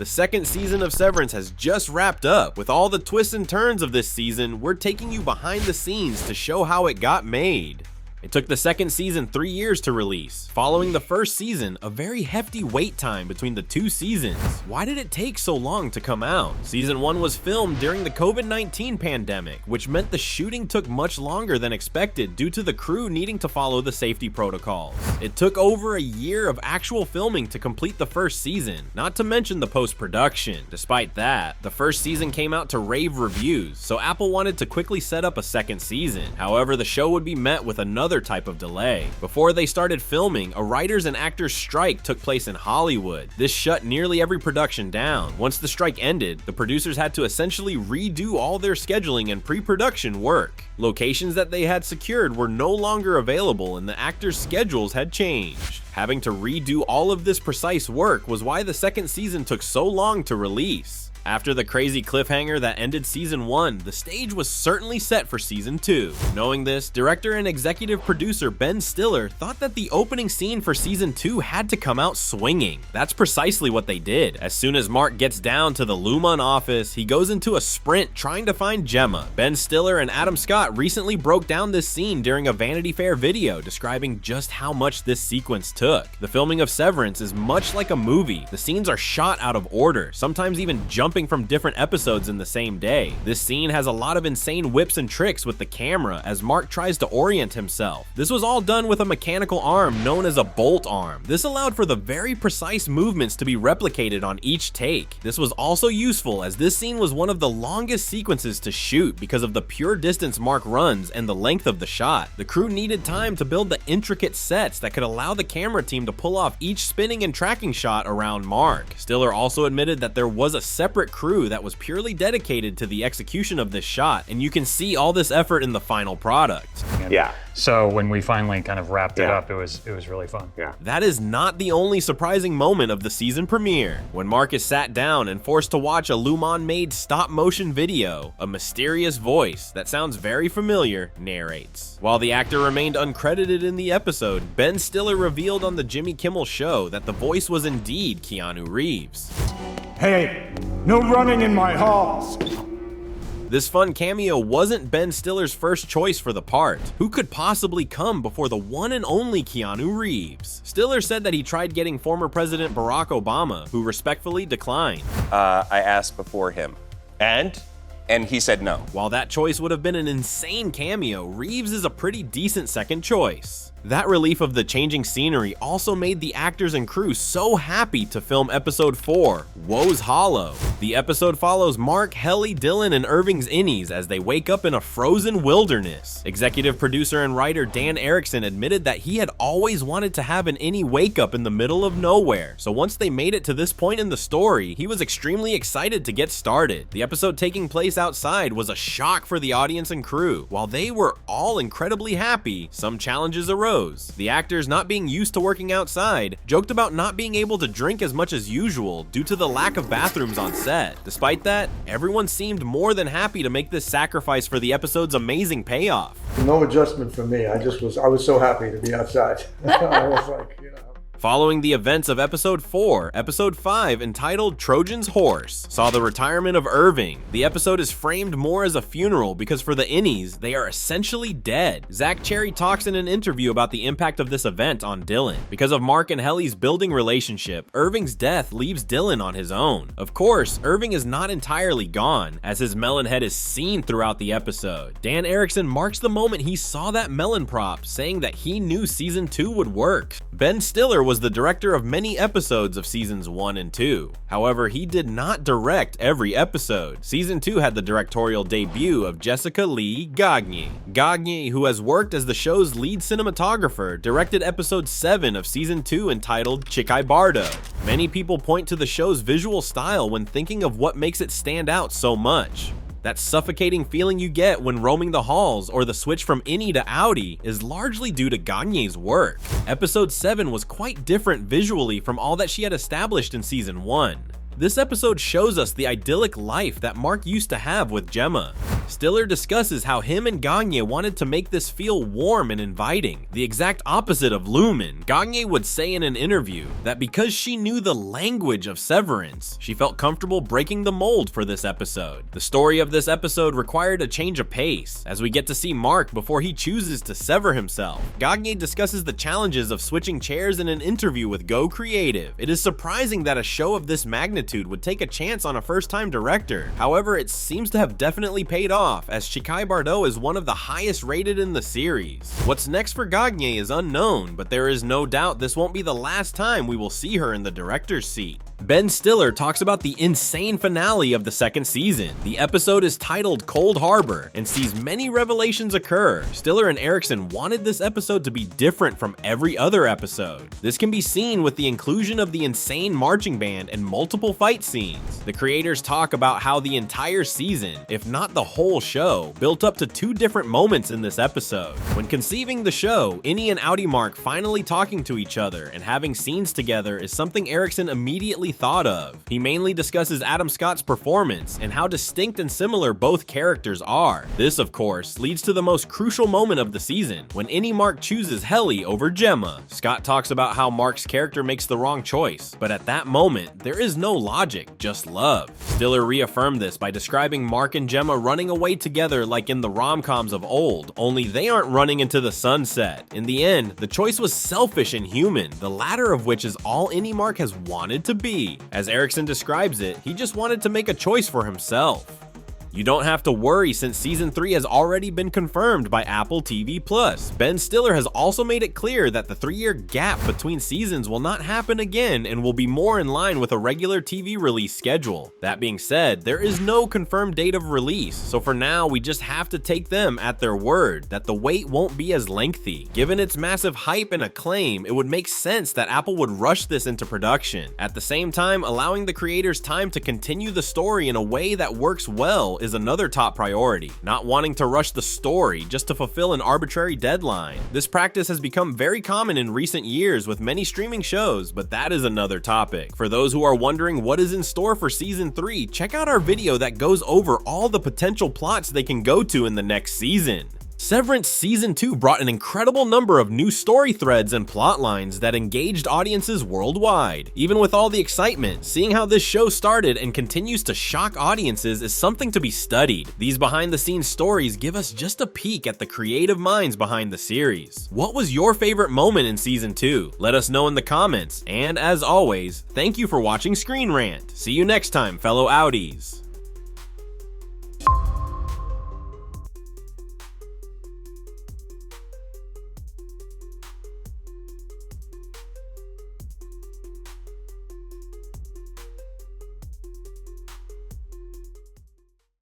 The second season of Severance has just wrapped up. With all the twists and turns of this season, we're taking you behind the scenes to show how it got made. It took the second season 3 years to release. Following the first season, a very hefty wait time between the 2 seasons. Why did it take so long to come out? Season 1 was filmed during the COVID-19 pandemic, which meant the shooting took much longer than expected due to the crew needing to follow the safety protocols. It took over a year of actual filming to complete the first season, not to mention the post-production. Despite that, the first season came out to rave reviews, so Apple wanted to quickly set up a second season. However, the show would be met with another type of delay. Before they started filming, a writers and actors strike took place in Hollywood. This shut nearly every production down. Once the strike ended, the producers had to essentially redo all their scheduling and pre-production work. Locations that they had secured were no longer available and the actors' schedules had changed. Having to redo all of this precise work was why the second season took so long to release. After the crazy cliffhanger that ended season 1, the stage was certainly set for season 2. Knowing this, director and executive producer Ben Stiller thought that the opening scene for season 2 had to come out swinging. That's precisely what they did. As soon as Mark gets down to the Lumon office, he goes into a sprint trying to find Gemma. Ben Stiller and Adam Scott recently broke down this scene during a Vanity Fair video describing just how much this sequence took. The filming of Severance is much like a movie. The scenes are shot out of order, sometimes even jumping from different episodes in the same day. This scene has a lot of insane whips and tricks with the camera as Mark tries to orient himself. This was all done with a mechanical arm known as a bolt arm. This allowed for the very precise movements to be replicated on each take. This was also useful as this scene was one of the longest sequences to shoot because of the pure distance Mark runs and the length of the shot. The crew needed time to build the intricate sets that could allow the camera team to pull off each spinning and tracking shot around Mark. Stiller also admitted that there was a separate crew that was purely dedicated to the execution of this shot, and you can see all this effort in the final product. Yeah. So when we finally kind of wrapped it up, it was really fun. Yeah. That is not the only surprising moment of the season premiere. When Mark is sat down and forced to watch a Lumon-made stop-motion video, a mysterious voice that sounds very familiar narrates. While the actor remained uncredited in the episode, Ben Stiller revealed on the Jimmy Kimmel Show that the voice was indeed Keanu Reeves. Hey, no running in my halls. This fun cameo wasn't Ben Stiller's first choice for the part. Who could possibly come before the one and only Keanu Reeves? Stiller said that he tried getting former President Barack Obama, who respectfully declined. I asked before him, and he said no. While that choice would have been an insane cameo, Reeves is a pretty decent second choice. That relief of the changing scenery also made the actors and crew so happy to film episode 4, Woe's Hollow. The episode follows Mark, Helly, Dylan, and Irving's innies as they wake up in a frozen wilderness. Executive producer and writer Dan Erickson admitted that he had always wanted to have an innie wake up in the middle of nowhere, so once they made it to this point in the story, he was extremely excited to get started. The episode taking place outside was a shock for the audience and crew. While they were all incredibly happy, some challenges arose. The actors, not being used to working outside, joked about not being able to drink as much as usual due to the lack of bathrooms on set. Despite that, everyone seemed more than happy to make this sacrifice for the episode's amazing payoff. No adjustment for me. I was so happy to be outside. I was like, you know. Following the events of episode 4, episode 5, entitled Trojan's Horse, saw the retirement of Irving. The episode is framed more as a funeral because for the innies, they are essentially dead. Zach Cherry talks in an interview about the impact of this event on Dylan. Because of Mark and Helly's building relationship, Irving's death leaves Dylan on his own. Of course, Irving is not entirely gone, as his melon head is seen throughout the episode. Dan Erickson marks the moment he saw that melon prop, saying that he knew season 2 would work. Ben Stiller was the director of many episodes of seasons 1 and 2. However, he did not direct every episode. Season 2 had the directorial debut of Jessica Lee Gagne. Gagne, who has worked as the show's lead cinematographer, directed episode 7 of season 2 entitled Chikai Bardo. Many people point to the show's visual style when thinking of what makes it stand out so much. That suffocating feeling you get when roaming the halls or the switch from innie to outie is largely due to Gagne's work. Episode 7 was quite different visually from all that she had established in season 1. This episode shows us the idyllic life that Mark used to have with Gemma. Stiller discusses how him and Gagne wanted to make this feel warm and inviting, the exact opposite of Lumen. Gagne would say in an interview that because she knew the language of Severance, she felt comfortable breaking the mold for this episode. The story of this episode required a change of pace, as we get to see Mark before he chooses to sever himself. Gagne discusses the challenges of switching chairs in an interview with Go Creative. It is surprising that a show of this magnitude would take a chance on a first-time director. However, it seems to have definitely paid off, as Chikai Bardot is one of the highest rated in the series. What's next for Gagne is unknown, but there is no doubt this won't be the last time we will see her in the director's seat. Ben Stiller talks about the insane finale of the second season. The episode is titled Cold Harbor and sees many revelations occur. Stiller and Erickson wanted this episode to be different from every other episode. This can be seen with the inclusion of the insane marching band and multiple fight scenes. The creators talk about how the entire season, if not the whole show, built up to 2 different moments in this episode. When conceiving the show, Innie and Outie Mark finally talking to each other and having scenes together is something Erickson immediately thought of. He mainly discusses Adam Scott's performance and how distinct and similar both characters are. This, of course, leads to the most crucial moment of the season, when Innie Mark chooses Helly over Gemma. Scott talks about how Mark's character makes the wrong choice, but at that moment, there is no logic, just love. Stiller reaffirmed this by describing Mark and Gemma running away together like in the rom-coms of old, only they aren't running into the sunset. In the end, the choice was selfish and human, the latter of which is all Innie Mark has wanted to be. As Erickson describes it, he just wanted to make a choice for himself. You don't have to worry since Season 3 has already been confirmed by Apple TV+. Ben Stiller has also made it clear that the 3-year gap between seasons will not happen again and will be more in line with a regular TV release schedule. That being said, there is no confirmed date of release, so for now we just have to take them at their word that the wait won't be as lengthy. Given its massive hype and acclaim, it would make sense that Apple would rush this into production. At the same time, allowing the creators time to continue the story in a way that works well is another top priority, not wanting to rush the story just to fulfill an arbitrary deadline. This practice has become very common in recent years with many streaming shows, but that is another topic. For those who are wondering what is in store for Season 3, check out our video that goes over all the potential plots they can go to in the next season. Severance Season 2 brought an incredible number of new story threads and plot lines that engaged audiences worldwide. Even with all the excitement, seeing how this show started and continues to shock audiences is something to be studied. These behind-the-scenes stories give us just a peek at the creative minds behind the series. What was your favorite moment in Season 2? Let us know in the comments, and as always, thank you for watching ScreenRant. See you next time, fellow Outies.